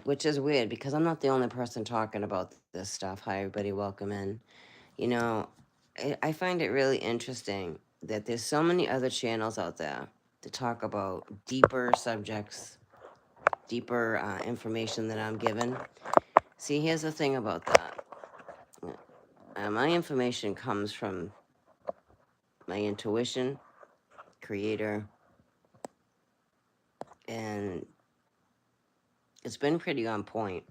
which is weird because I'm not the only person talking about this stuff. Hi, everybody, welcome in. You know, I find it really interesting that there's so many other channels out there to talk about deeper subjects, deeper information that I'm given. See, here's the thing about that. My information comes from my intuition, creator, and it's been pretty on point.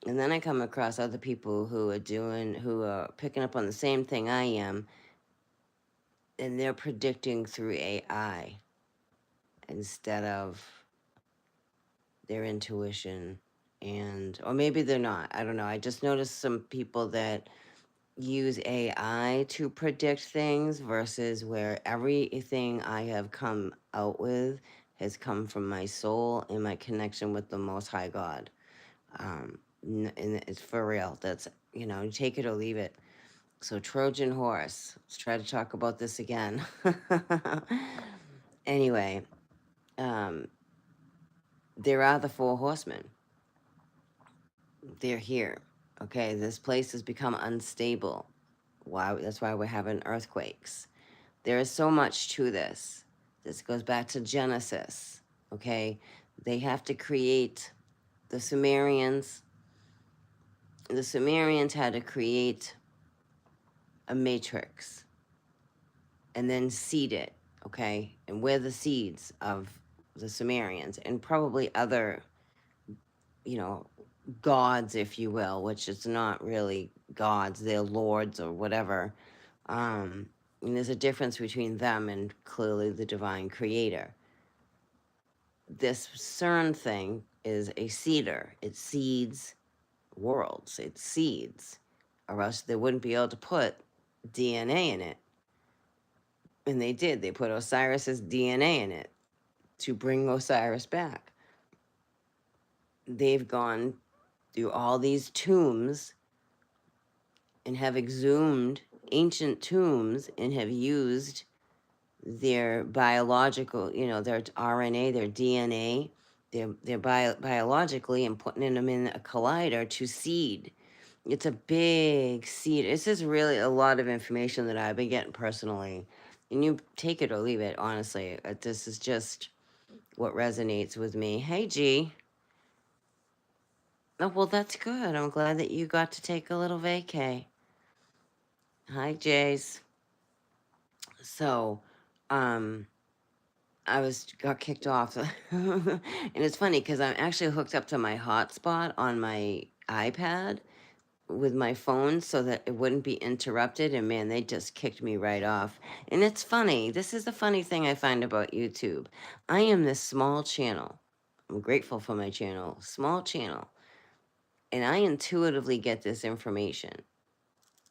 And then I come across other people who are picking up on the same thing I am, and they're predicting through AI instead of their intuition. And, or maybe they're not. I don't know. I just noticed some people that use AI to predict things versus where everything I have come out with has come from my soul and my connection with the Most High God. And it's for real. That's, take it or leave it. So, Trojan horse. Let's try to talk about this again. Anyway, um, there are the four horsemen. They're here. Okay, this place has become unstable. Why? That's why we're having earthquakes. There is so much to this. This goes back to Genesis. Okay, they have to create the Sumerians. The Sumerians had to create a matrix and then seed it. Okay, and we're the seeds of the Sumerians and probably other, you know, gods, if you will, which is not really gods, they're lords or whatever. And there's a difference between them and clearly the divine creator. This CERN thing is a seeder. It seeds worlds. It seeds, or else they wouldn't be able to put DNA in it. And they did. They put Osiris's DNA in it to bring Osiris back. They've gone through all these tombs and have exhumed ancient tombs and have used their biological, their RNA, their DNA, their biologically, and putting them in a collider to seed. It's a big seed. This is really a lot of information that I've been getting personally. And you take it or leave it, honestly. This is just what resonates with me. Hey, G. Oh, well, that's good. I'm glad that you got to take a little vacay. Hi, Jace. So, um, got kicked off, and it's funny because I'm actually hooked up to my hotspot on my iPad with my phone so that it wouldn't be interrupted. And man, they just kicked me right off. And it's funny. This is the funny thing I find about YouTube. I am this small channel. I'm grateful for my channel, small channel, and I intuitively get this information,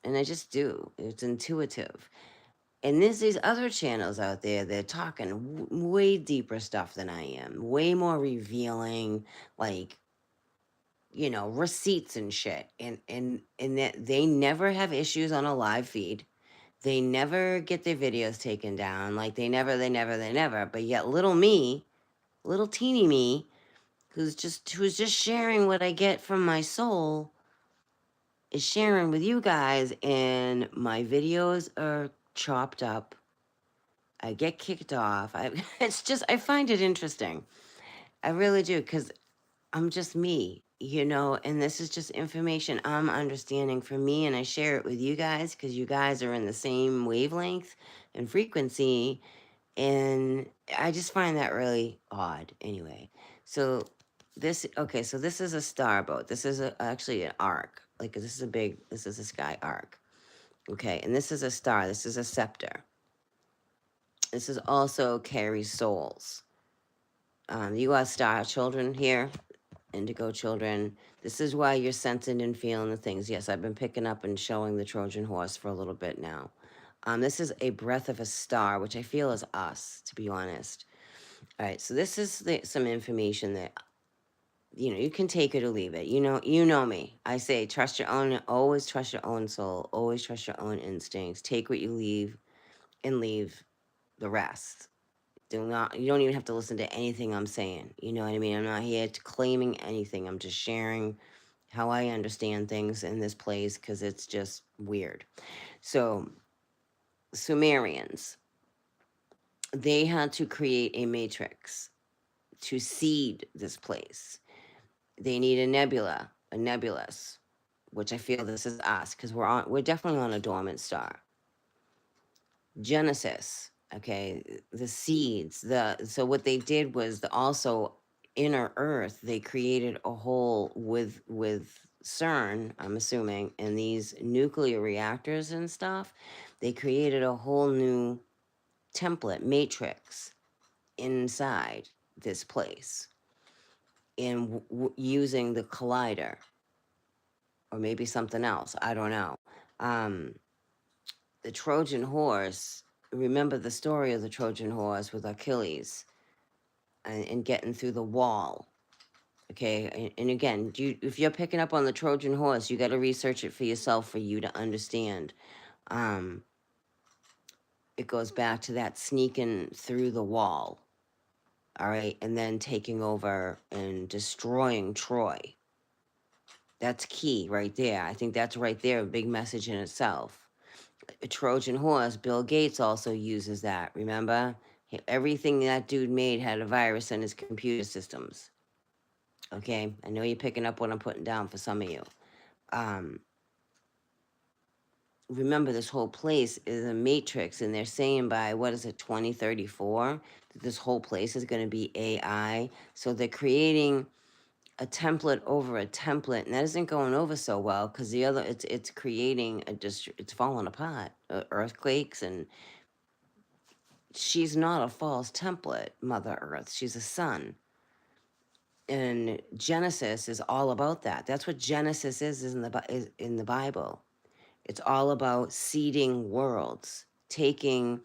and I just do. It's intuitive. And there's these other channels out there that are talking way deeper stuff than I am, way more revealing, like, receipts and shit. And that they never have issues on a live feed. They never get their videos taken down. Like they never. But yet little me, little teeny me, who's just sharing what I get from my soul, is sharing with you guys, and my videos are chopped up. I get kicked off. I find it interesting. I really do, because I'm just me, and this is just information I'm understanding for me, and I share it with you guys because you guys are in the same wavelength and frequency, and I just find that really odd. Anyway, so so this is a starboat. This is actually an arc. Like this is a sky arc. Okay, and this is a star. This is a scepter. This is also carries souls. You are star children here, indigo children. This is why you're sensing and feeling the things. Yes, I've been picking up and showing the Trojan horse for a little bit now. This is a breath of a star, which I feel is us, to be honest. All right, so this is some information that you can take it or leave it. You know me. I say trust your own. Always trust your own soul. Always trust your own instincts. Take what you leave, and leave the rest. You don't even have to listen to anything I'm saying. You know what I mean? I'm not here to claiming anything. I'm just sharing how I understand things in this place because it's just weird. So, Sumerians, they had to create a matrix to seed this place. They need a nebula, a nebulous, which I feel this is us because we're definitely on a dormant star. Genesis, okay, the seeds, so what they did was also inner Earth, they created a hole with CERN, I'm assuming, and these nuclear reactors and stuff. They created a whole new template matrix inside this place in using the collider or maybe something else. I don't know. Um, the Trojan horse, remember the story of the Trojan horse with Achilles and getting through the wall. Okay. And again, if you're picking up on the Trojan horse, you got to research it for yourself for you to understand. Um, it goes back to that sneaking through the wall. All right. And then taking over and destroying Troy. That's key right there. I think that's right there, a big message in itself. A Trojan horse, Bill Gates also uses that, remember? Everything that dude made had a virus in his computer systems. Okay? I know you're picking up what I'm putting down for some of you. Um, remember, this whole place is a matrix, and they're saying by, 2034, that this whole place is going to be AI. So they're creating a template over a template, and that isn't going over so well because the other it's creating it's falling apart, earthquakes, and she's not a false template, Mother Earth. She's a sun, and Genesis is all about that. That's what Genesis is in the Bible. It's all about seeding worlds, taking,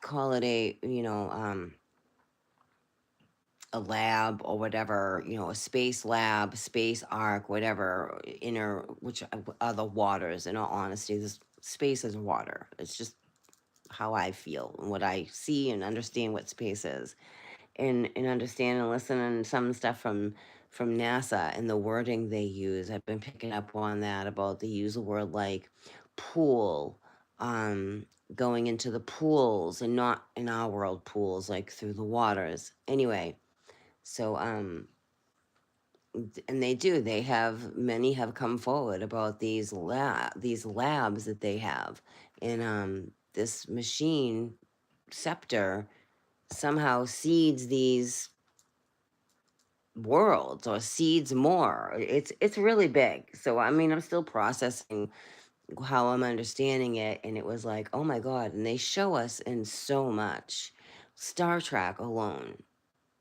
call it a lab or whatever, a space lab, space arc, whatever, which are the waters. In all honesty, this space is water. It's just how I feel and what I see and understand what space is, and understand and listen and some stuff from NASA and the wording they use. I've been picking up on that about they use a word like pool, um, going into the pools and not in our world pools like through the waters. Anyway, so and many have come forward about these labs that they have, and this machine scepter somehow seeds these worlds or seeds more. It's really big. So I mean, I'm still processing how I'm understanding it, and it was like, oh my god! And they show us in so much. Star Trek alone,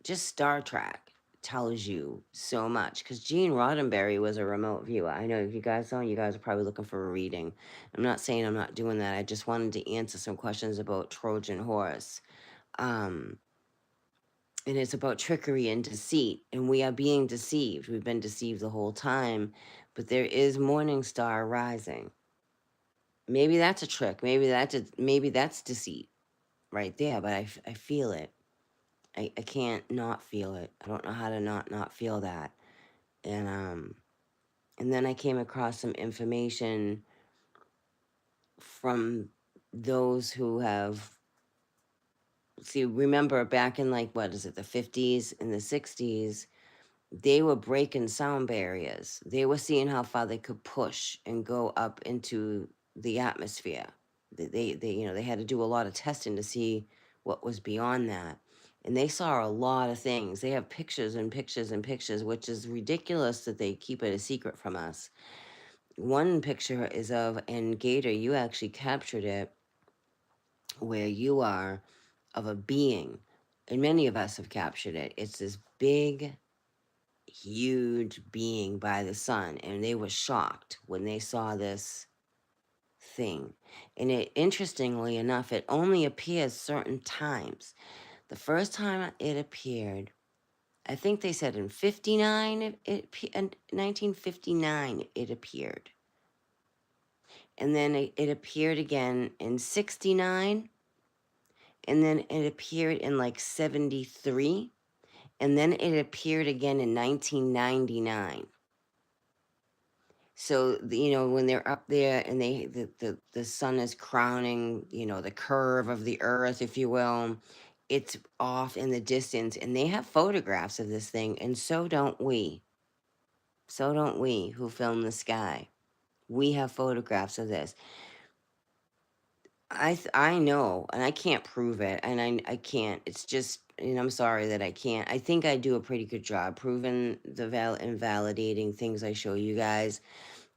just Star Trek tells you so much because Gene Roddenberry was a remote viewer. I know if you guys don't, you guys are probably looking for a reading. I'm not saying I'm not doing that. I just wanted to answer some questions about Trojan horse. Um, and it's about trickery and deceit, and we are being deceived. We've been deceived the whole time, but there is morning star rising. Maybe that's a trick. Maybe that's deceit right there. But I feel it. I can't not feel it. I don't know how to not feel that. And then I came across some information from those who have, remember back in, like, what is it, the 50s and the 60s, they were breaking sound barriers. They were seeing how far they could push and go up into the atmosphere. They had to do a lot of testing to see what was beyond that. And they saw a lot of things. They have pictures and pictures and pictures, which is ridiculous that they keep it a secret from us. One picture is and Gator, you actually captured it where you are, of a being, and many of us have captured it. It's this big, huge being by the sun, and they were shocked when they saw this thing. And interestingly enough, it only appears certain times. The first time it appeared, I think they said in 59, in 1959 it appeared. And then it appeared again in 69, and then it appeared in like 73, and then it appeared again in 1999. So, when they're up there and the sun is crowning, the curve of the earth, if you will, it's off in the distance, and they have photographs of this thing, and so don't we. So don't we who film the sky. We have photographs of this. I know, and I can't prove it, and I can't. It's just, and I'm sorry that I can't. I think I do a pretty good job proving and validating things I show you guys.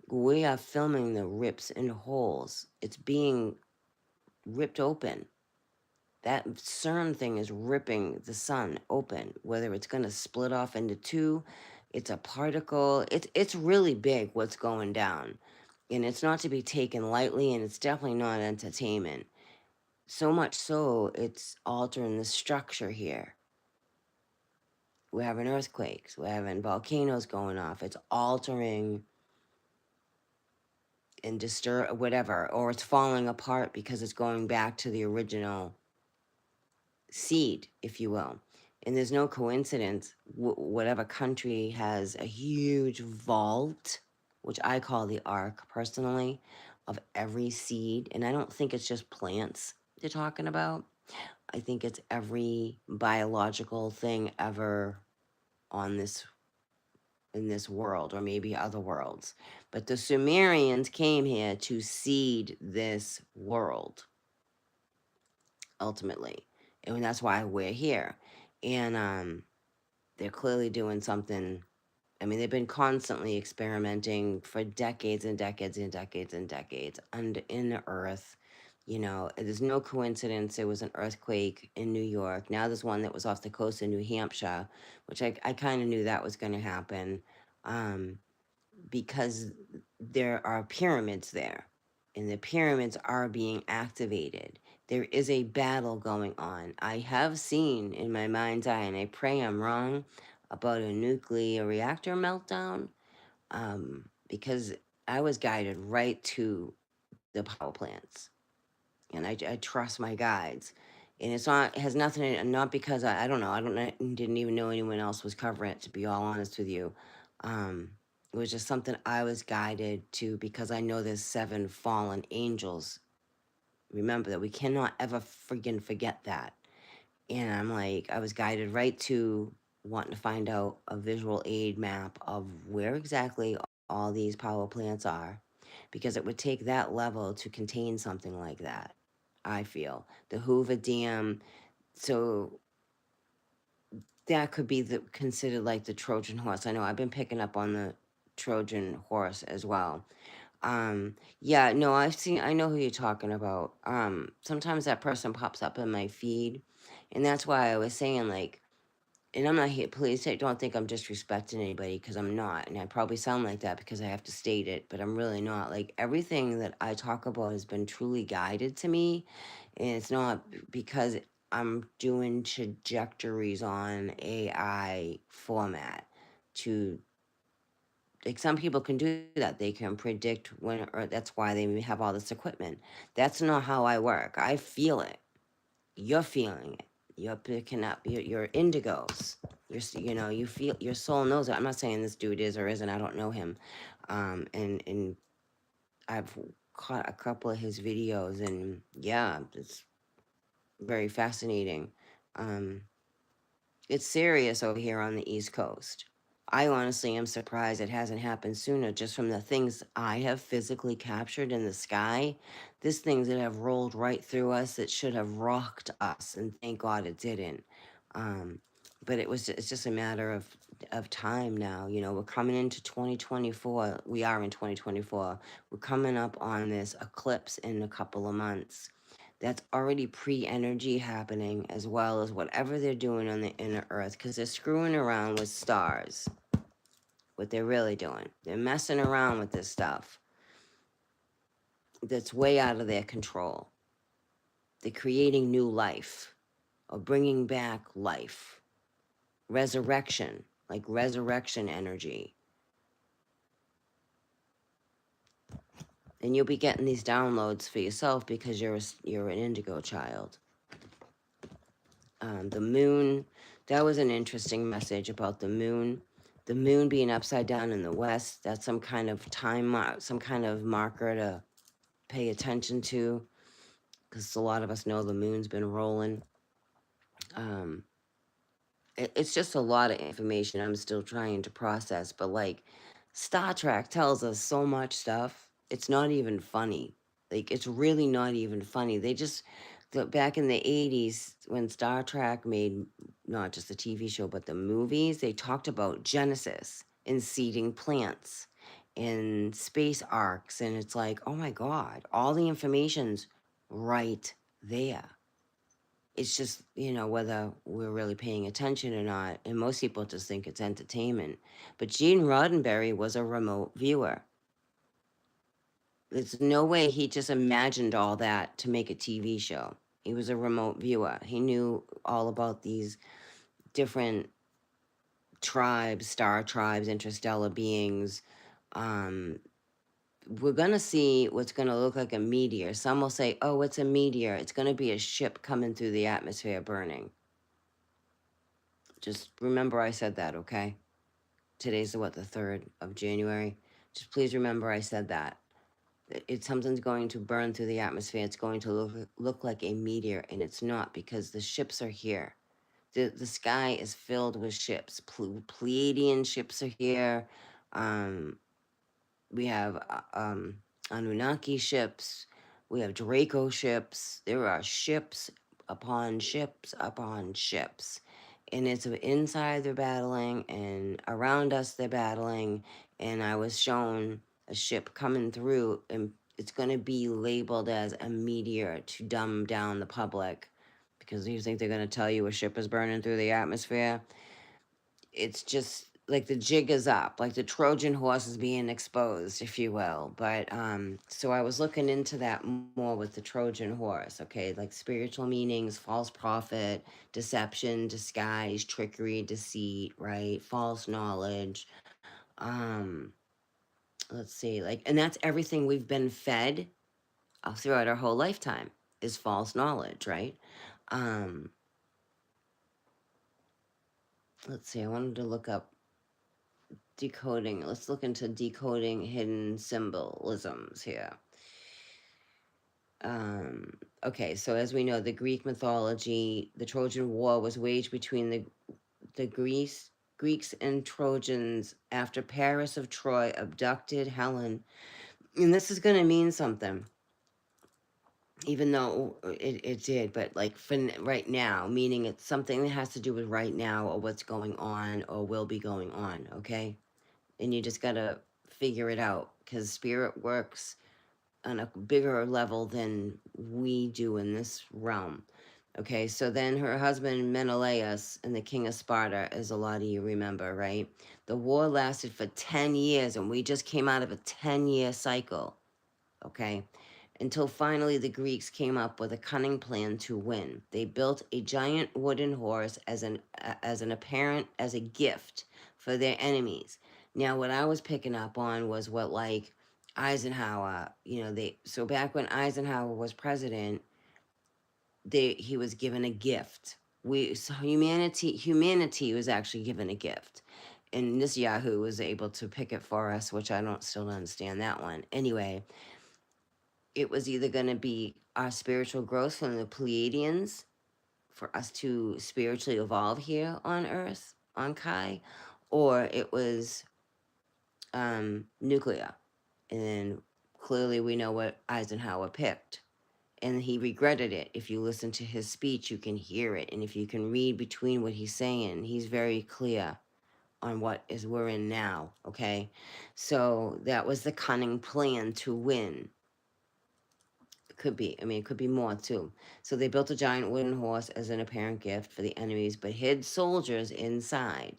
We are filming the rips and holes. It's being ripped open. That CERN thing is ripping the sun open. Whether it's going to split off into two, it's a particle. It's really big what's going down, and it's not to be taken lightly, and it's definitely not entertainment. So much so, it's altering the structure here. We're having earthquakes. We're having volcanoes going off. It's altering and disturb whatever, or it's falling apart because it's going back to the original seed, if you will. And there's no coincidence. Whatever country has a huge vault, which I call the ark personally, of every seed, and I don't think it's just plants they're talking about. I think it's every biological thing ever on this in this world, or maybe other worlds. But the Sumerians came here to seed this world ultimately, and that's why we're here. And they're clearly doing something. I mean, they've been constantly experimenting for decades and decades and decades and decades under in the earth. There's no coincidence there was an earthquake in New York. Now there's one that was off the coast of New Hampshire, which I kind of knew that was going to happen, um, because there are pyramids there, and the pyramids are being activated. There is a battle going on. I have seen in my mind's eye, and I pray I'm wrong, about a nuclear reactor meltdown, because I was guided right to the power plants, and I trust my guides. And it's not it has nothing, not because I don't know, didn't even know anyone else was covering it, to be all honest with you. Um, it was just something I was guided to, because I know there's 7 fallen angels. Remember that, we cannot ever friggin' forget that. And I'm like, I was guided right to wanting to find out a visual aid map of where exactly all these power plants are, because it would take that level to contain something like that. I feel the Hoover Dam, so that could be considered like the Trojan horse. I know I've been picking up on the Trojan horse as well. Yeah, no, I know who you're talking about. Sometimes that person pops up in my feed, and that's why I was saying, like, and I'm not here, please don't think I'm disrespecting anybody, because I'm not, and I probably sound like that because I have to state it, but I'm really not. Like, everything that I talk about has been truly guided to me, and it's not because I'm doing trajectories on AI format to, like, some people can do that. They can predict when, or that's why they have all this equipment. That's not how I work. I feel it. You're feeling it. You're picking up your indigos. You feel, your soul knows it. I'm not saying this dude is or isn't. I don't know him. And I've caught a couple of his videos, and yeah, it's very fascinating. Um, it's serious over here on the East Coast. I honestly am surprised it hasn't happened sooner, just from the things I have physically captured in the sky. There's things that have rolled right through us that should have rocked us, and thank God it didn't. Um, but it's just a matter of time now. We're coming into 2024. We are in 2024. We're coming up on this eclipse in a couple of months. That's already pre-energy happening, as well as whatever they're doing on the inner earth, because they're screwing around with stars. What they're really doing, they're messing around with this stuff that's way out of their control. They're creating new life, or bringing back life, resurrection, like resurrection energy. And you'll be getting these downloads for yourself, because you're an indigo child. The moon, that was an interesting message about the moon being upside down in the west. That's some kind of some kind of marker to pay attention to, because a lot of us know the moon's been rolling. um it's just a lot of information I'm still trying to process, but like, Star Trek tells us so much stuff. It's not even funny. Like, it's really not even funny. Back in the 80s, when Star Trek made not just the TV show, but the movies, they talked about Genesis and seeding plants and space arcs. And it's like, oh my God, all the information's right there. It's just, whether we're really paying attention or not. And most people just think it's entertainment. But Gene Roddenberry was a remote viewer. There's no way he just imagined all that to make a TV show. He was a remote viewer. He knew all about these different tribes, star tribes, interstellar beings. Um, we're going to see what's going to look like a meteor. Some will say, oh, it's a meteor. It's going to be a ship coming through the atmosphere burning. Just remember I said that, okay? Today's the 3rd of January. Just please remember I said that. Something's going to burn through the atmosphere. It's going to look like a meteor, and it's not, because the ships are here. The sky is filled with ships. Pleiadian ships are here. We have Anunnaki ships. We have Draco ships. There are ships upon ships upon ships. And it's inside they're battling, and around us they're battling. And I was shown a ship coming through, and it's going to be labeled as a meteor to dumb down the public, because you think they're going to tell you a ship is burning through the atmosphere. It's just like the jig is up, like the Trojan horse is being exposed, if you will. But so I was looking into that more with the Trojan horse, okay, like spiritual meanings, false prophet, deception, disguise, trickery, deceit, right? False knowledge. Um, let's see, like, and that's everything we've been fed throughout our whole lifetime is false knowledge, right? Um, let's see, I wanted to look up decoding. Let's look into decoding hidden symbolisms here. Okay, so as we know, the Greek mythology, the Trojan War was waged between the Greeks and Trojans after Paris of Troy abducted Helen. And this is going to mean something, even though it did, but like for right now, meaning it's something that has to do with right now, or what's going on, or will be going on, okay? And you just got to figure it out, because spirit works on a bigger level than we do in this realm. Okay, so then her husband Menelaus and the king of Sparta, as a lot of you remember, right? The war lasted for 10 years, and we just came out of a 10-year cycle, okay? Until finally the Greeks came up with a cunning plan to win. They built a giant wooden horse as a gift for their enemies. Now, what I was picking up on was what, like, Eisenhower, so back when Eisenhower was president, he was given a gift. Humanity was actually given a gift. And this Yahoo was able to pick it for us, which I still don't understand that one. Anyway, it was either going to be our spiritual growth from the Pleiadians, for us to spiritually evolve here on Earth, on Kai, or it was nuclear. And clearly we know what Eisenhower picked. And he regretted it. If you listen to his speech, you can hear it. And if you can read between what he's saying, he's very clear on what is we're in now, okay? So that was the cunning plan to win. It could be. I mean, it could be more too. So they built a giant wooden horse as an apparent gift for the enemies, but hid soldiers inside.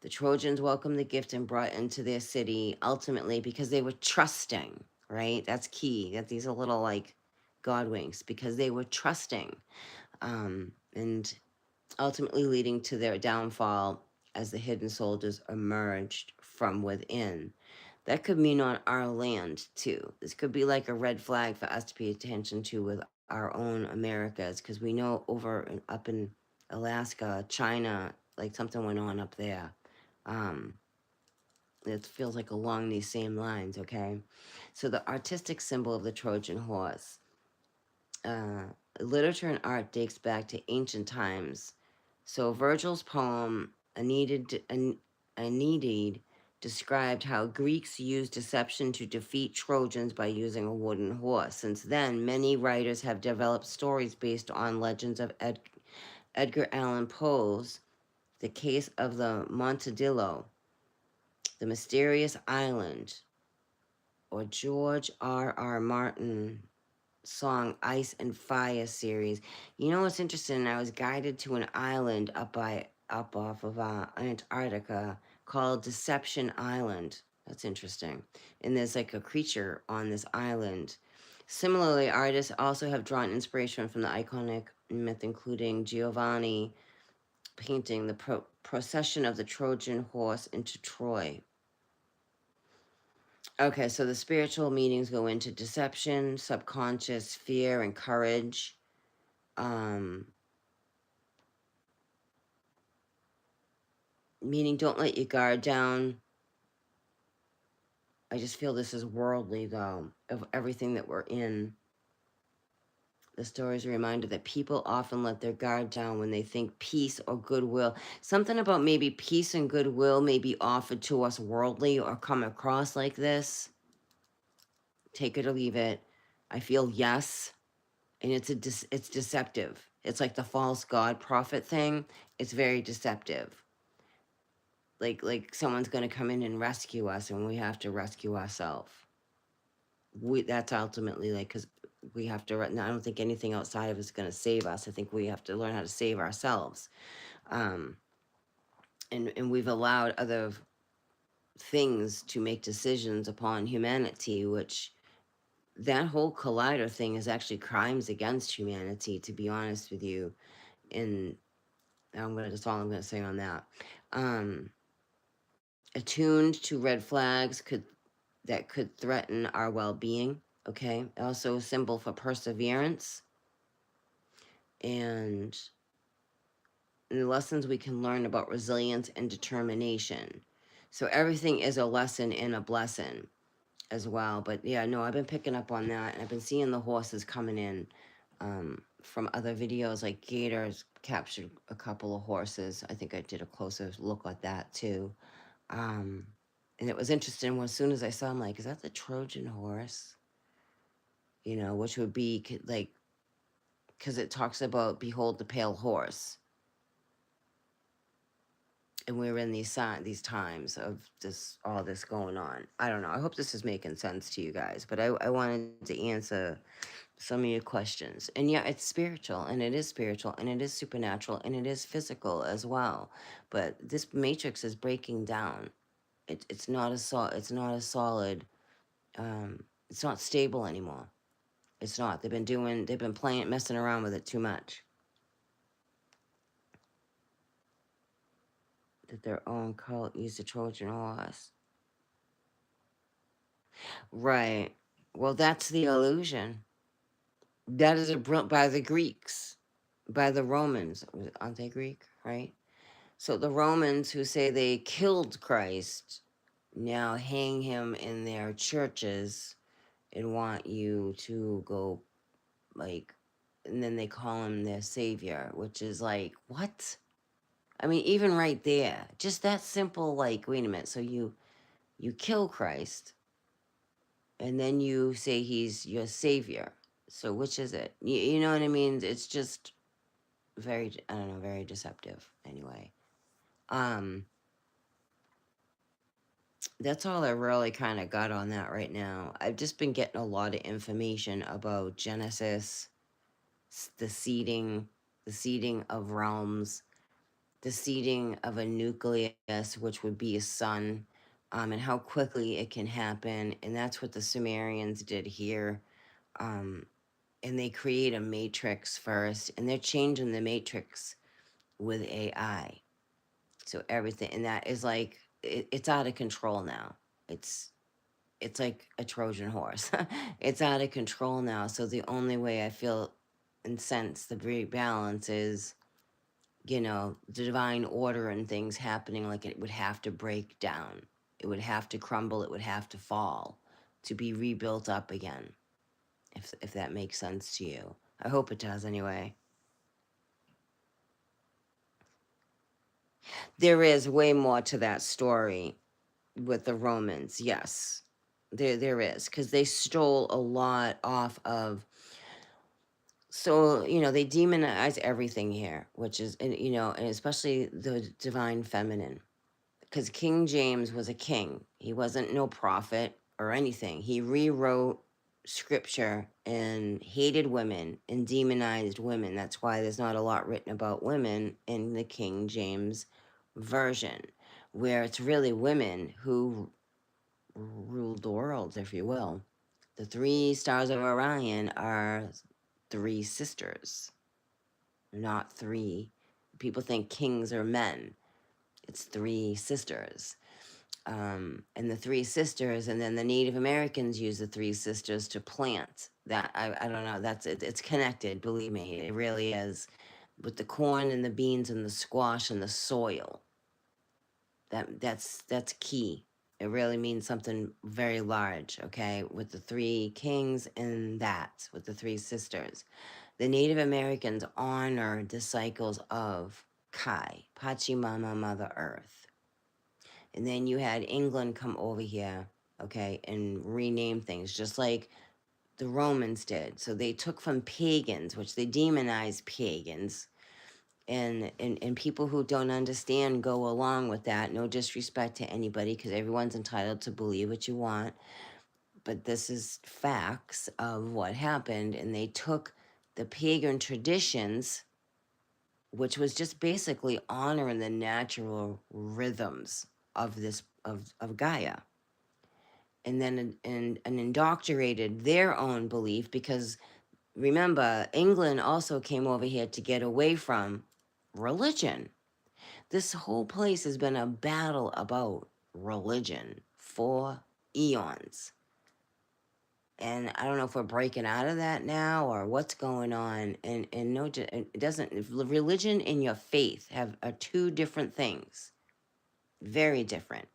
The Trojans welcomed the gift and brought into their city, ultimately because they were trusting, right? That's key. That these are little like God winks, because they were trusting, and ultimately leading to their downfall as the hidden soldiers emerged from within. That could mean on our land too. This could be like a red flag for us to pay attention to with our own Americas, because we know up in Alaska, China, like something went on up there. Um, it feels like along these same lines, okay? So the artistic symbol of the Trojan horse. Uh, Literature and art dates back to ancient times. So Virgil's poem Aeneid described how Greeks used deception to defeat Trojans by using a wooden horse. Since then, many writers have developed stories based on legends of Edgar Allan Poe's The Case of the Montedillo, The Mysterious Island, or George R. Martin song Ice and Fire series. You know what's interesting? I was guided to an island up off of Antarctica called Deception Island. That's interesting. And there's like a creature on this island. Similarly, artists also have drawn inspiration from the iconic myth, including Giovanni painting the procession of the Trojan horse into Troy. Okay, so the spiritual meanings go into deception, subconscious, fear, and courage. Um, Meaning don't let your guard down. I just feel this is worldly, though, of everything that we're in. The story is a reminder that people often let their guard down when they think peace or goodwill. Something about maybe peace and goodwill may be offered to us worldly or come across like this. Take it or leave it. I feel yes, and it's deceptive. It's like the false god prophet thing. It's very deceptive. Like someone's going to come in and rescue us, and we have to rescue ourselves. That's ultimately like, because we have to. I don't think anything outside of us is going to save us. I think we have to learn how to save ourselves. Um, and we've allowed other things to make decisions upon humanity, which that whole collider thing is actually crimes against humanity. To be honest with you, and that's all I'm gonna say on that. Um, Attuned to red flags that could threaten our well-being. Okay, also a symbol for perseverance and the lessons we can learn about resilience and determination. So everything is a lesson and a blessing as well. But yeah, no, I've been picking up on that, and I've been seeing the horses coming in from other videos. Like Gators captured a couple of horses. I think I did a closer look at that too. Um, and it was interesting. As soon as I saw, I'm like, is that the Trojan horse? You know, which would be like, because it talks about behold the pale horse, and we're in these times of all this going on. I don't know. I hope this is making sense to you guys, but I wanted to answer some of your questions. And yeah, it's spiritual, and it is spiritual, and it is supernatural, and it is physical as well. But this matrix is breaking down. It's not it's not a solid. It's not stable anymore. It's not. They've been playing, messing around with it too much. That their own cult used the Trojan horse. Right. Well, that's the illusion. That is by the Greeks, by the Romans. Aren't they Greek? Right. So the Romans who say they killed Christ now hang him in their churches and want you to go like, and then they call him their savior, which is like, what? I mean, even right there, just that simple, like, wait a minute. So you kill Christ, and then you say he's your savior. So which is it? You know what I mean? It's just very, I don't know, very deceptive. Anyway, um, that's all I really kind of got on that right now. I've just been getting a lot of information about Genesis, the seeding of realms, the seeding of a nucleus, which would be a sun, and how quickly it can happen. And that's what the Sumerians did here. Um, and they create a matrix first, and they're changing the matrix with AI. So everything, and that is like, it's out of control now. It's it's like a Trojan horse. It's out of control now. So the only way I feel and sense the rebalance is, the divine order and things happening, like it would have to break down. It would have to crumble. It would have to fall to be rebuilt up again. If that makes sense to you. I hope it does anyway. There is way more to that story with the Romans. Yes. There is, because they stole a lot off of. So, they demonize everything here, which is, and especially the divine feminine, because King James was a king. He wasn't no prophet or anything. He rewrote scripture and hated women and demonized women. That's why there's not a lot written about women in the King James version, where it's really women who ruled the world, if you will. The 3 stars of Orion are 3 sisters, not 3. People think kings are men. It's 3 sisters. And the 3 sisters, and then the Native Americans use the 3 sisters to plant. That I don't know. That's it. It's connected. Believe me, it really is. With the corn and the beans and the squash and the soil. That's key. It really means something very large. Okay, with the 3 kings and that with the 3 sisters. The Native Americans honored the cycles of Kai, Pachamama, Mother Earth. And then you had England come over here, okay, and rename things, just like the Romans did. So they took from pagans, which they demonized pagans, and people who don't understand go along with that. No disrespect to anybody, because everyone's entitled to believe what you want. But this is facts of what happened, and they took the pagan traditions, which was just basically honoring the natural rhythms of of Gaia, and then and indoctrinated their own belief, because remember, England also came over here to get away from religion. This whole place has been a battle about religion for eons. And I don't know if we're breaking out of that now or what's going on. And no, it doesn't. Religion and your faith are 2 different things, very different.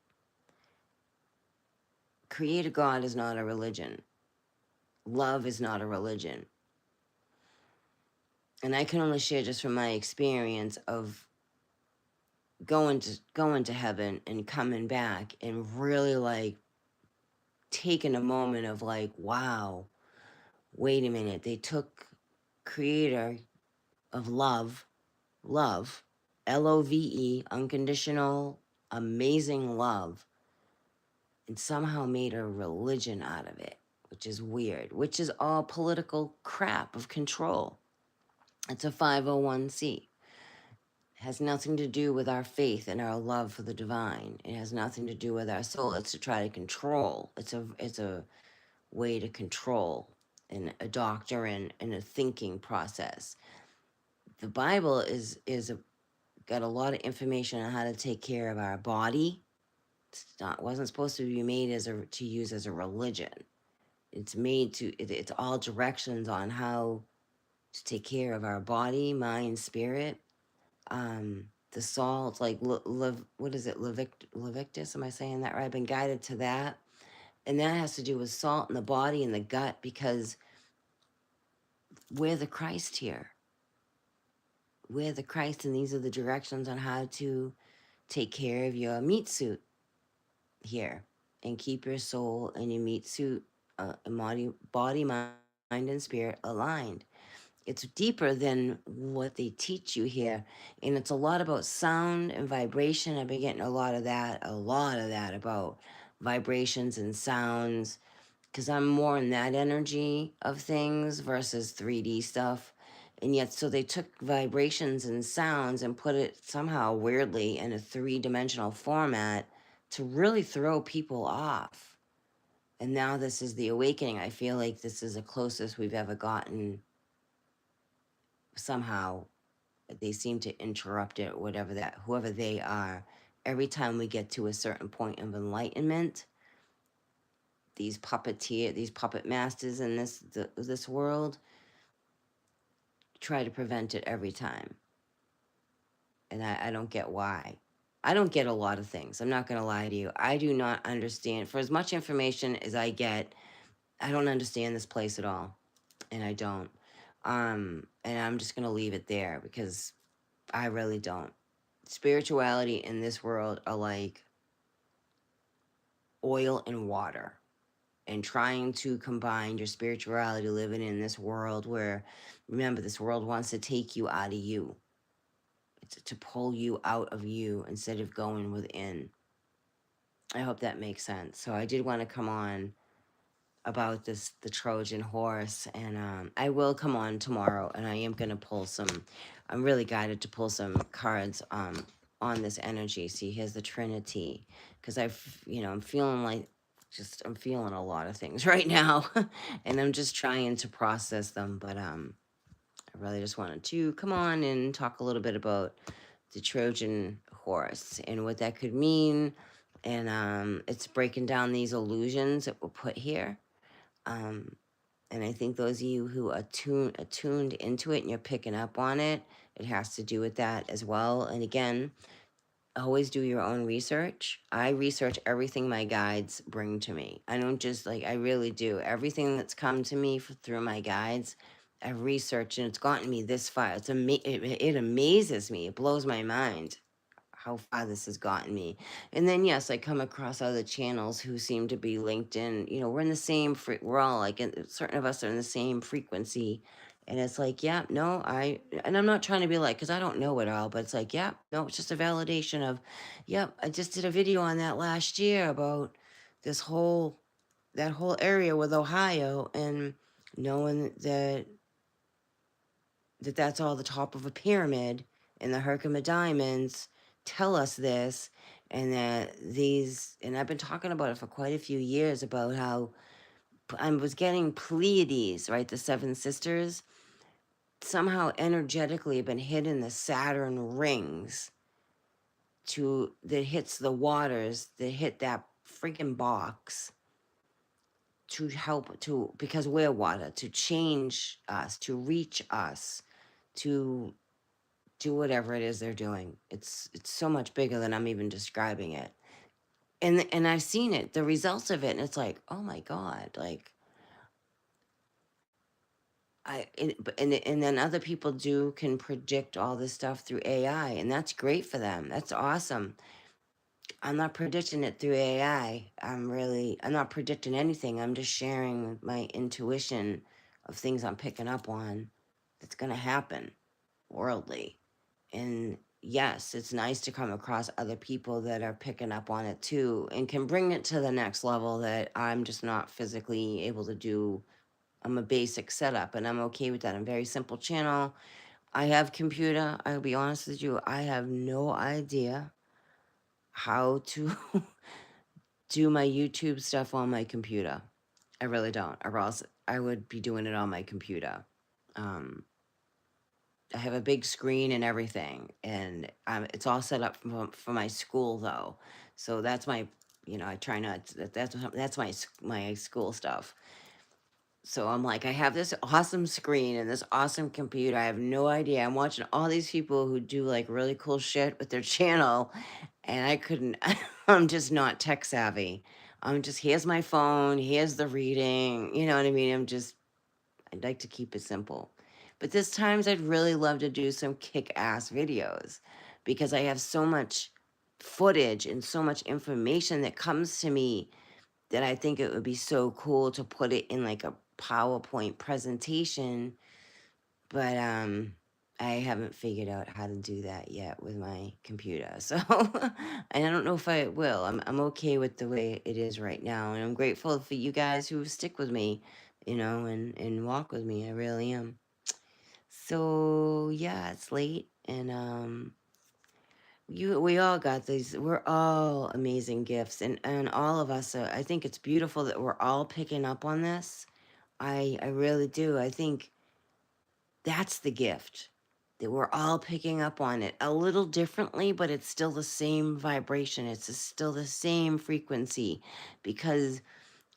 Creator God is not a religion. Love is not a religion. And I can only share just from my experience of going to heaven and coming back and really like taking a moment of like, wow, wait a minute. They took creator of love, LOVE, unconditional, amazing love, and somehow made a religion out of it, which is weird, which is all political crap of control. It's a 501c. It has nothing to do with our faith and our love for the divine. It has nothing to do with our soul. It's to try to control. It's a way to control, and a doctrine and a thinking process. The Bible got a lot of information on how to take care of our body. Wasn't supposed to be made to use as a religion. It's made it's all directions on how to take care of our body, mind, spirit. The salt, like what is it, Leviticus? Am I saying that right? I've been guided to that, and that has to do with salt in the body and the gut, because we're the Christ here. We're the Christ, and these are the directions on how to take care of your meat suit here, and keep your soul and your meat suit, body, mind, and spirit aligned. It's deeper than what they teach you here, and it's a lot about sound and vibration. I've been getting a lot of that about vibrations and sounds, because I'm more in that energy of things versus 3D stuff. And yet, so they took vibrations and sounds and put it somehow weirdly in a 3-dimensional format to really throw people off. And now this is the awakening. I feel like this is the closest we've ever gotten. Somehow they seem to interrupt it, whoever they are. Every time we get to a certain point of enlightenment, these puppet masters in this world try to prevent it every time. And I don't get why. I don't get a lot of things. I'm not going to lie to you. I do not understand. For as much information as I get, I don't understand this place at all. And I don't. And I'm just going to leave it there because I really don't. Spirituality in this world are like oil and water. And trying to combine your spirituality living in this world where, remember, this world wants to take you out of you. It's to pull you out of you instead of going within. I hope that makes sense. So I did want to come on about the Trojan horse, and I will come on tomorrow, and I am going to pull some. I'm really guided to pull some cards on this energy. See, here's the Trinity, because I'm feeling like I'm feeling a lot of things right now, and I'm just trying to process them. But I really just wanted to come on and talk a little bit about the Trojan horse and what that could mean, and it's breaking down these illusions that were put here. Um, and I think those of you who are attuned into it and you're picking up on it, it has to do with that as well. And again, always do your own research. I research everything my guides bring to me. I don't just I really do. Everything that's come to me through my guides, I research, and it's gotten me this far. It amazes me. It blows my mind how far this has gotten me. And then yes, I come across other channels who seem to be linked in. We're in the same we're all certain of us are in the same frequency. And it's like, yeah, no, and I'm not trying to be like, because I don't know it all, but it's like, yeah, no, it's just a validation of, yep, I just did a video on that last year about this that whole area with Ohio, and knowing that's all the top of a pyramid, and the Herkimer diamonds tell us this, and and I've been talking about it for quite a few years about how I was getting Pleiades, right, the seven sisters, somehow energetically have been hidden the Saturn rings that hits the waters, that hit that freaking box to help because we're water, to change us, to reach us, to do whatever it is they're doing. It's so much bigger than I'm even describing it. And I've seen it, the results of it, and it's like, oh my God, like and then other people can predict all this stuff through AI, and that's great for them. That's awesome. I'm not predicting it through AI. I'm not predicting anything. I'm just sharing my intuition of things I'm picking up on that's gonna happen worldly. And yes, it's nice to come across other people that are picking up on it too and can bring it to the next level that I'm just not physically able to do. I'm a basic setup, and I'm okay with that. I'm a very simple channel. I have computer. I'll be honest with you. I have no idea how to do my YouTube stuff on my computer. I really don't, or else I would be doing it on my computer. Um, I have a big screen and everything, and it's all set up for my school though. So that's my, I try not. That's my school stuff. So I'm like, I have this awesome screen and this awesome computer. I have no idea. I'm watching all these people who do like really cool shit with their channel, and I couldn't. I'm just not tech savvy. I'm just, here's my phone, here's the reading. You know what I mean? I'd like to keep it simple. But there's times I'd really love to do some kick-ass videos because I have so much footage and so much information that comes to me that I think it would be so cool to put it in like a PowerPoint presentation. But I haven't figured out how to do that yet with my computer. So and I don't know if I will. I'm okay with the way it is right now, and I'm grateful for you guys who stick with me, and walk with me. I really am. So yeah, it's late, and we all got these. We're all amazing gifts, and all of us. I think it's beautiful that we're all picking up on this. I really do. I think that's the gift, that we're all picking up on it a little differently, but it's still the same vibration. Still the same frequency, because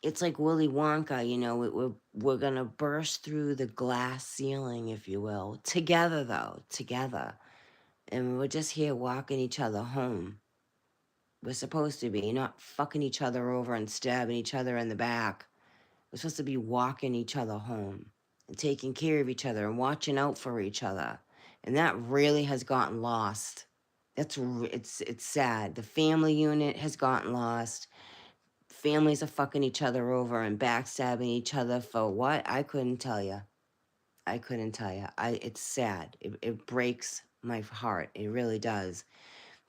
it's like Willy Wonka, you know, we're gonna burst through the glass ceiling, if you will, together though, together, and we're just here walking each other home. We're supposed to be not fucking each other over and stabbing each other in the back. We're supposed to be walking each other home and taking care of each other and watching out for each other, and that really has gotten lost. It's sad. The family unit has gotten lost. Families are fucking each other over and backstabbing each other for what? I couldn't tell you. I couldn't tell you. It's sad. It breaks my heart. It really does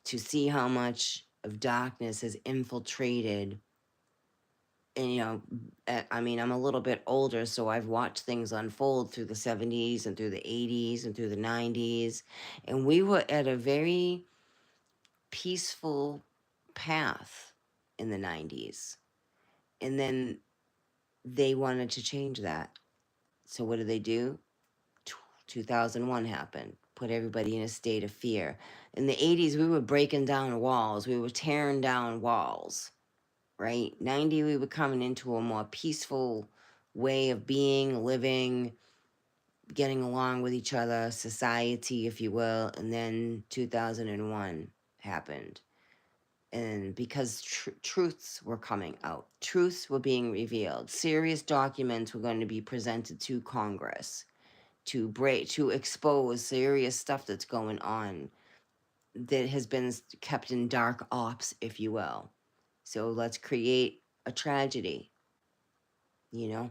to see how much of darkness has infiltrated. And I mean, I'm a little bit older, so I've watched things unfold through the 70s and through the 80s and through the 90s, and we were at a very peaceful path in the 90s. And then they wanted to change that. So what did they do? 2001 happened, put everybody in a state of fear. In the 80s, we were breaking down walls, we were tearing down walls, right? 90, we were coming into a more peaceful way of being, living, getting along with each other, society, if you will. And then 2001 happened. And because truths were coming out, truths were being revealed, serious documents were going to be presented to Congress to expose serious stuff that's going on that has been kept in dark ops, if you will. So let's create a tragedy, you know?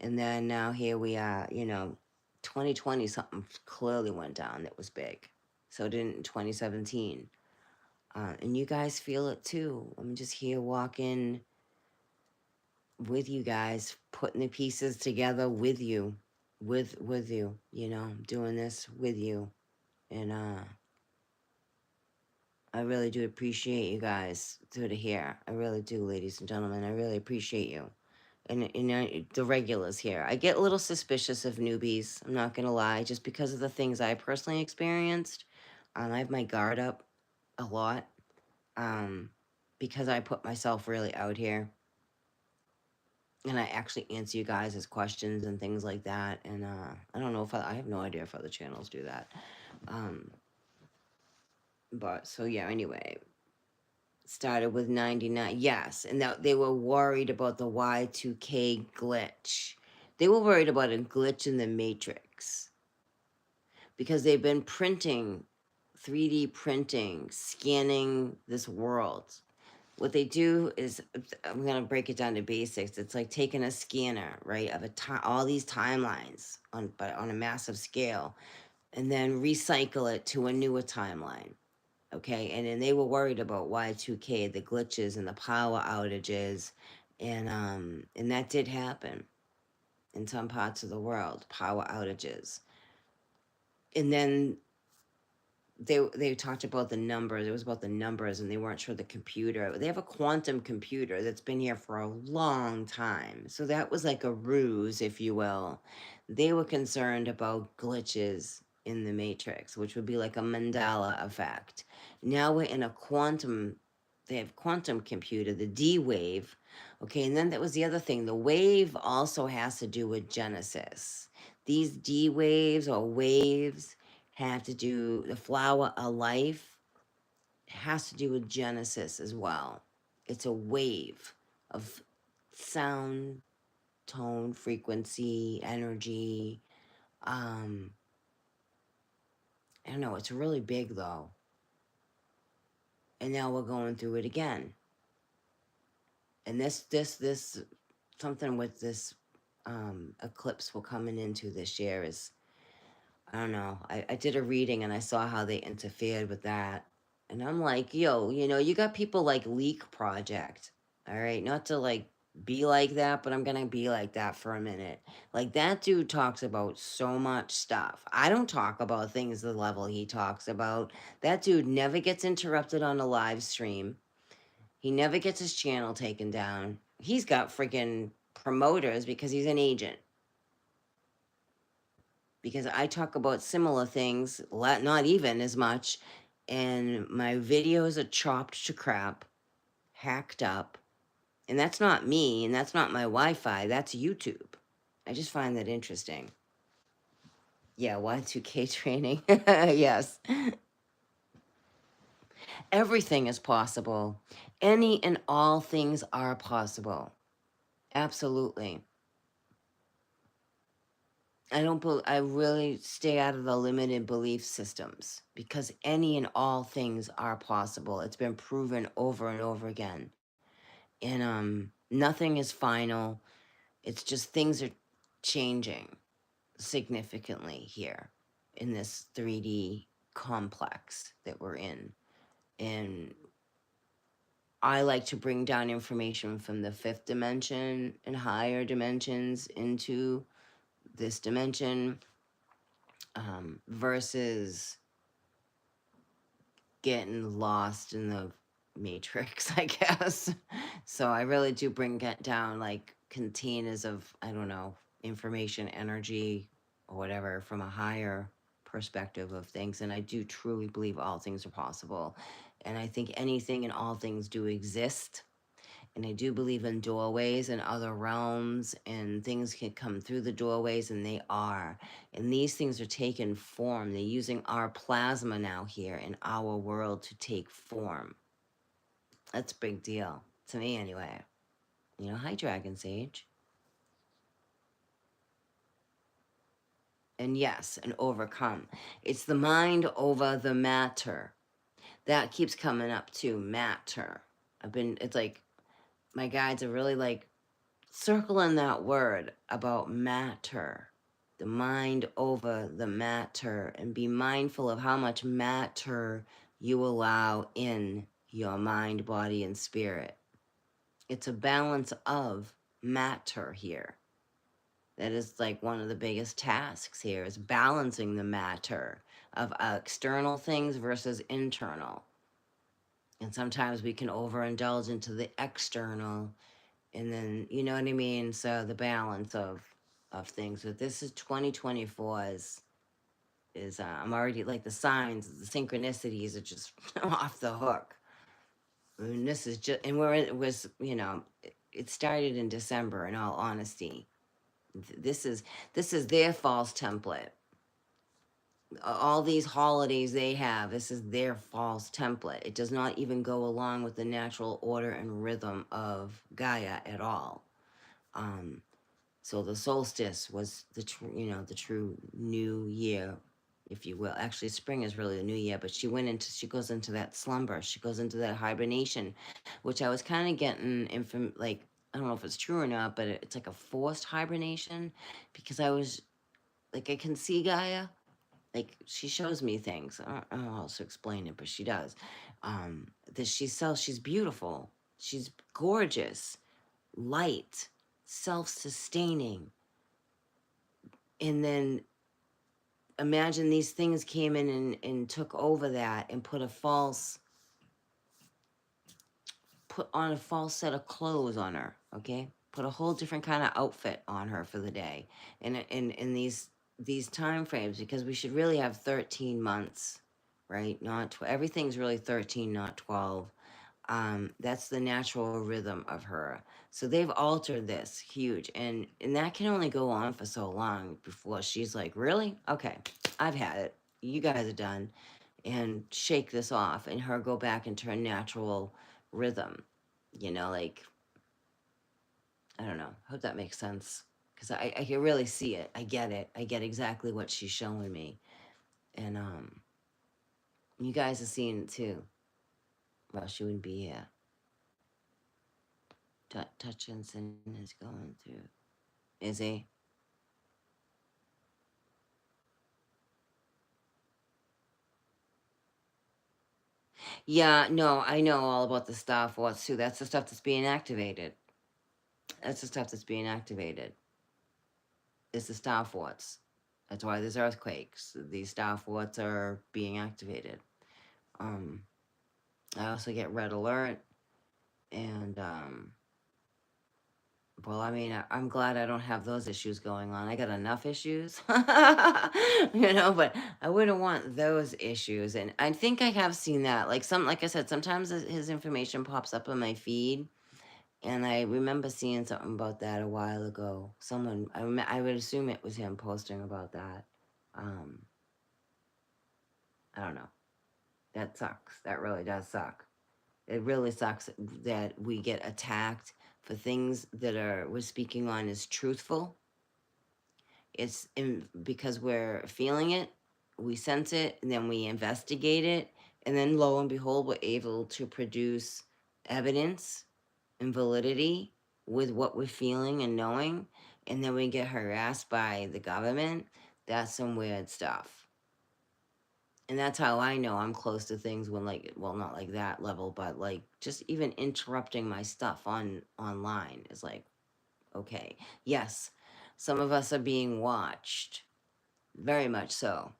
And then now here we are, 2020, something clearly went down that was big. So didn't 2017. And you guys feel it too. I'm just here walking with you guys, putting the pieces together with you, with you, doing this with you. And I really do appreciate you guys through the here. I really do, ladies and gentlemen. I really appreciate you. And the regulars here. I get a little suspicious of newbies. I'm not gonna lie, just because of the things I personally experienced. I have my guard up a lot, because I put myself really out here, and I actually answer you guys' questions and things like that. And I don't know if I have no idea if other channels do that. But so yeah. Anyway, started with 99. Yes, and that they were worried about the Y2K glitch. They were worried about a glitch in the matrix because they've been printing, 3D printing, scanning this world. What they do is, I'm going to break it down to basics. It's like taking a scanner, right, of all these timelines but on a massive scale, and then recycle it to a newer timeline. Okay, and then they were worried about Y2K, the glitches and the power outages, and that did happen in some parts of the world, power outages. And then they talked about the numbers. It was about the numbers, and they weren't sure the computer. They have a quantum computer that's been here for a long time, so that was like a ruse, if you will. They were concerned about glitches in the matrix, which would be like a Mandela effect. Now we're in a quantum. They have quantum computer, the D wave. Okay, and then that was the other thing. The wave also has to do with Genesis. These D waves or waves have to do, the flower of life has to do with Genesis as well. It's a wave of sound, tone, frequency, energy. I don't know, it's really big though. And now we're going through it again. And this something with this eclipse we're coming into this year is, I don't know. I did a reading and I saw how they interfered with that. And I'm like, yo, you got people like Leak Project. All right. Not to like be like that, but I'm going to be like that for a minute. Like that dude talks about so much stuff. I don't talk about things the level he talks about. That dude never gets interrupted on a live stream. He never gets his channel taken down. He's got freaking promoters because he's an agent. Because I talk about similar things, not even as much, and my videos are chopped to crap, hacked up, And that's not me, and that's not my Wi-Fi, that's YouTube. I just find that interesting. Yeah, Y2K training. Yes. Everything is possible. Any and all things are possible. Absolutely. I really stay out of the limited belief systems because any and all things are possible. It's been proven over and over again. And nothing is final. It's just things are changing significantly here in this 3D complex that we're in. And I like to bring down information from the fifth dimension and higher dimensions into this dimension, versus getting lost in the matrix, I guess. So I really do bring it down like containers of, I don't know, information, energy, or whatever from a higher perspective of things. And I do truly believe all things are possible. And I think anything and all things do exist. And I do believe in doorways and other realms, and things can come through the doorways, and they are. And these things are taking form. They're using our plasma now here in our world to take form. That's a big deal. To me, anyway. You know, hi, Dragon Sage. And yes, and overcome. It's the mind over the matter. That keeps coming up too. Matter. It's like, my guides are really like, circling that word about matter, the mind over the matter, and be mindful of how much matter you allow in your mind, body, and spirit. It's a balance of matter here. That is like one of the biggest tasks here, is balancing the matter of external things versus internal. And sometimes we can overindulge into the external, and then you know what I mean. So the balance of things. But this is 2024 is I'm already like the signs, the synchronicities are just off the hook. I mean, this is just, and it was, it started in December. In all honesty, this is their false template. All these holidays they have, this is their false template. It does not even go along with the natural order and rhythm of Gaia at all. So the solstice was the true new year, if you will. Actually, spring is really the new year, but she goes into that slumber. She goes into that hibernation, which I was kind of getting like, I don't know if it's true or not, but it's like a forced hibernation, because I was like, I can see Gaia. Like, she shows me things. I don't know how else to explain it, but she does. That she's beautiful. She's gorgeous, light, self-sustaining. And then imagine these things came in and took over that and put on a false set of clothes on her, okay? Put a whole different kind of outfit on her for the day. And in these time frames, because we should really have 13 months, right? Not everything's really 13, not 12. That's the natural rhythm of her. So they've altered this huge, and that can only go on for so long before she's like, really? Okay, I've had it. You guys are done, and shake this off, and her go back into her natural rhythm. Like, I don't know. Hope that makes sense, because I can really see it. I get it. I get exactly what she's showing me, and you guys are seeing it too. Well, she wouldn't be here. Hutchinson is going through. Is he? Yeah, no, I know all about the Star Force too. That's the stuff that's being activated. That's the stuff that's being activated. It's the Star Force. That's why there's earthquakes. These Star Force are being activated. Um, I also get red alert, and well, I mean, I'm glad I don't have those issues going on. I got enough issues, but I wouldn't want those issues. And I think I have seen that. Like I said, sometimes his information pops up on my feed, And I remember seeing something about that a while ago. Someone, I would assume it was him posting about that. Um, I don't know. That sucks. That really does suck. It really sucks that we get attacked for things that are we're speaking on as truthful. Because we're feeling it, we sense it, and then we investigate it, and then lo and behold, we're able to produce evidence and validity with what we're feeling and knowing, and then we get harassed by the government. That's some weird stuff. And that's how I know I'm close to things when, like, well, not like that level, but like just even interrupting my stuff online is like, okay, yes, some of us are being watched, very much so.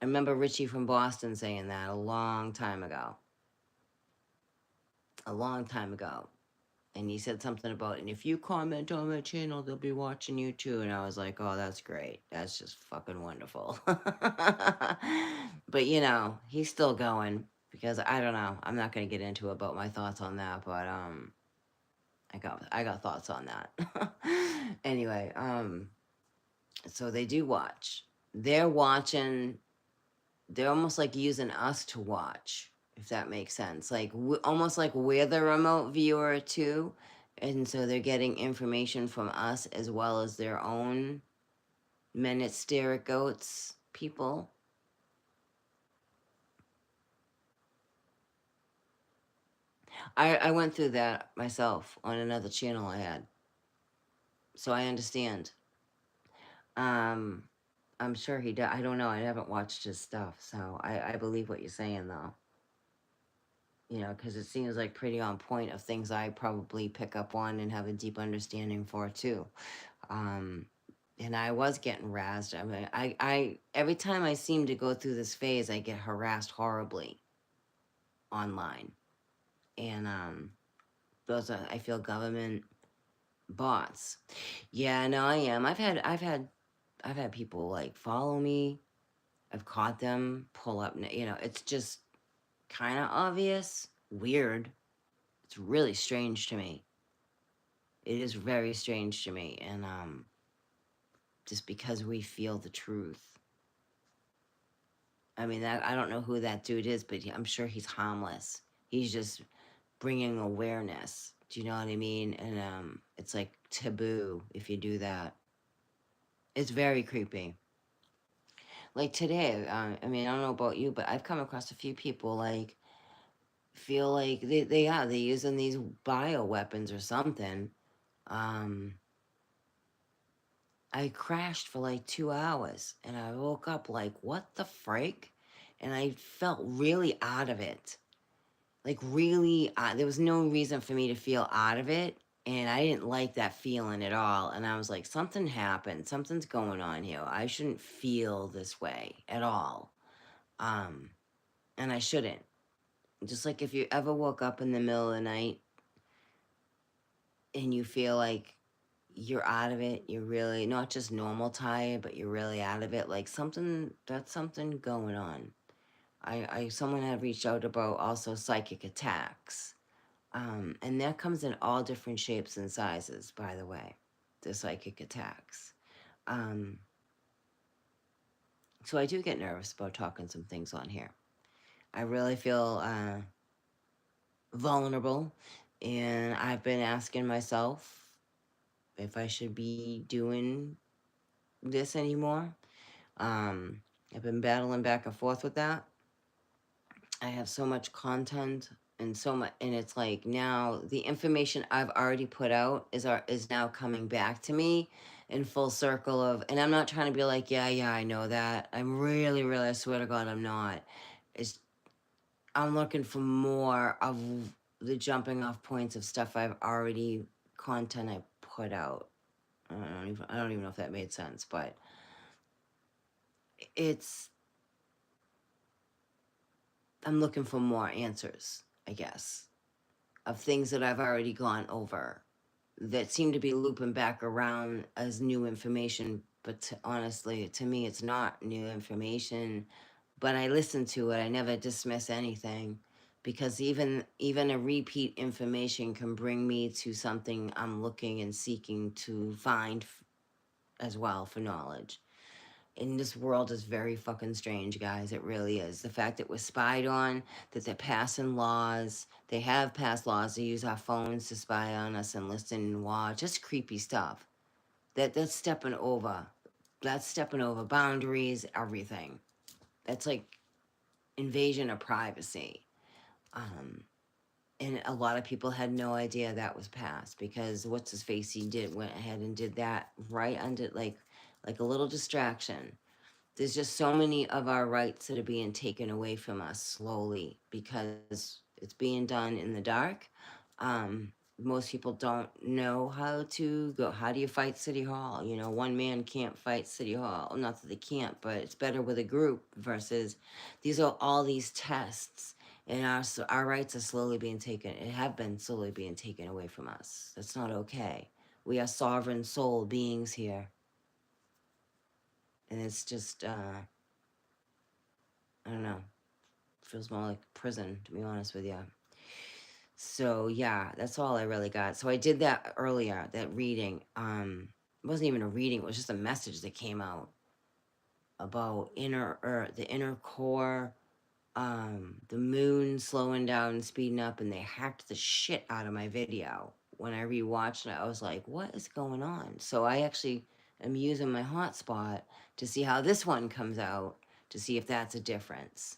I remember Richie from Boston saying that a long time ago. A long time ago. And he said something about, and if you comment on my channel, they'll be watching you too. And I was like, oh, that's great. That's just fucking wonderful. But he's still going because I don't know. I'm not gonna get into about my thoughts on that, but I got thoughts on that. Anyway, so they do watch. They're watching. They're almost like using us to watch, if that makes sense. Like almost like we're the remote viewer too, and so they're getting information from us as well as their own men at stare at goats people. I went through that myself on another channel I had, so I understand. Um, I'm sure he does. I don't know. I haven't watched his stuff, so I believe what you're saying though. Because it seems like pretty on point of things I probably pick up on and have a deep understanding for too. Um, and I was getting razzed. I mean, I every time I seem to go through this phase, I get harassed horribly online, and those are, I feel, government bots. Yeah, no, I am. I've had people like follow me. I've caught them pull up. It's just kind of obvious, weird. It's really strange to me. It is very strange to me, and just because we feel the truth. I mean, that I don't know who that dude is, but I'm sure he's harmless. He's just bringing awareness. Do you know what I mean? And it's like taboo if you do that. It's very creepy. Like today, I mean, I don't know about you, but I've come across a few people like feel like they're using these bio weapons or something. Um, I crashed for like 2 hours and I woke up like, what the frick? And I felt really out of it. Like, really, there was no reason for me to feel out of it. And I didn't like that feeling at all. And I was like, something happened. Something's going on here. I shouldn't feel this way at all. Um, and I shouldn't. Just like if you ever woke up in the middle of the night and you feel like you're out of it, you're really not just normal tired, but you're really out of it, like that's something going on. Someone had reached out about also psychic attacks. And that comes in all different shapes and sizes, by the way, the psychic attacks. Um, so I do get nervous about talking some things on here. I really feel vulnerable, and I've been asking myself if I should be doing this anymore. Um, I've been battling back and forth with that. I have so much content and so much, and it's like now the information I've already put out is now coming back to me in full circle of, and I'm not trying to be like, yeah, yeah, I know that. I'm really, really, I swear to God, I'm not. It's I'm looking for more of the jumping off points of stuff I've already content I put out. I don't even know if that made sense, but it's I'm looking for more answers, I guess, of things that I've already gone over that seem to be looping back around as new information. But honestly, to me, it's not new information. But I listen to it. I never dismiss anything. because even a repeat information can bring me to something I'm looking and seeking to find as well for knowledge. And this world is very fucking strange, guys. It really is. The fact that we're spied on, that they're passing laws, they have passed laws to use our phones to spy on us and listen and watch, just creepy stuff. That's stepping over. That's stepping over boundaries, everything. That's like invasion of privacy. Um, and a lot of people had no idea that was passed because what's his face he went ahead and did that right under like a little distraction. There's just so many of our rights that are being taken away from us slowly because it's being done in the dark. Most people don't know how to go. How do you fight City Hall? You know, one man can't fight City Hall. Not that they can't, but it's better with a group versus these are all these tests. And our rights are slowly being taken. It have been slowly being taken away from us. That's not okay. We are sovereign soul beings here, and it's just I don't know. Feels more like prison, to be honest with you. So yeah, that's all I really got. So I did that earlier, that reading. It wasn't even a reading, it was just a message that came out about the inner core, the moon slowing down and speeding up, and they hacked the shit out of my video. When I rewatched it, I was like, what is going on? So I actually am using my hotspot to see how this one comes out, to see if that's a difference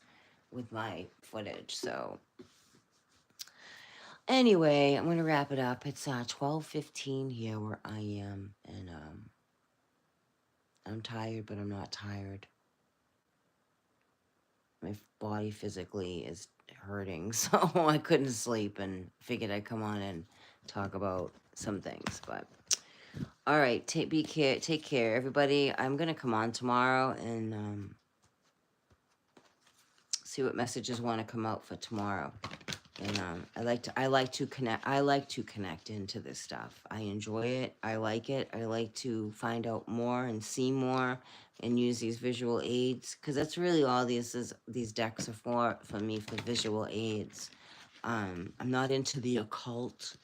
with my footage. So anyway, I'm gonna wrap it up. It's 12:15 here where I am, and I'm tired, but I'm not tired. My body physically is hurting, so I couldn't sleep, and figured I'd come on and talk about some things. But all right, take care, everybody. I'm gonna come on tomorrow and see what messages want to come out for tomorrow. And I like to connect into this stuff. I enjoy it. I like it. I like to find out more and see more and use these visual aids, because that's really all these decks are for me, for visual aids. I'm not into the occult.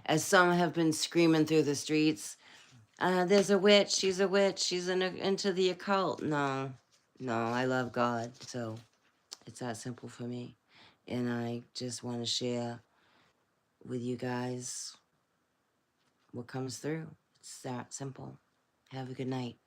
As some have been screaming through the streets, there's a witch, she's a witch, she's into the occult. No, I love God, so it's that simple for me. And I just want to share with you guys what comes through. It's that simple. Have a good night.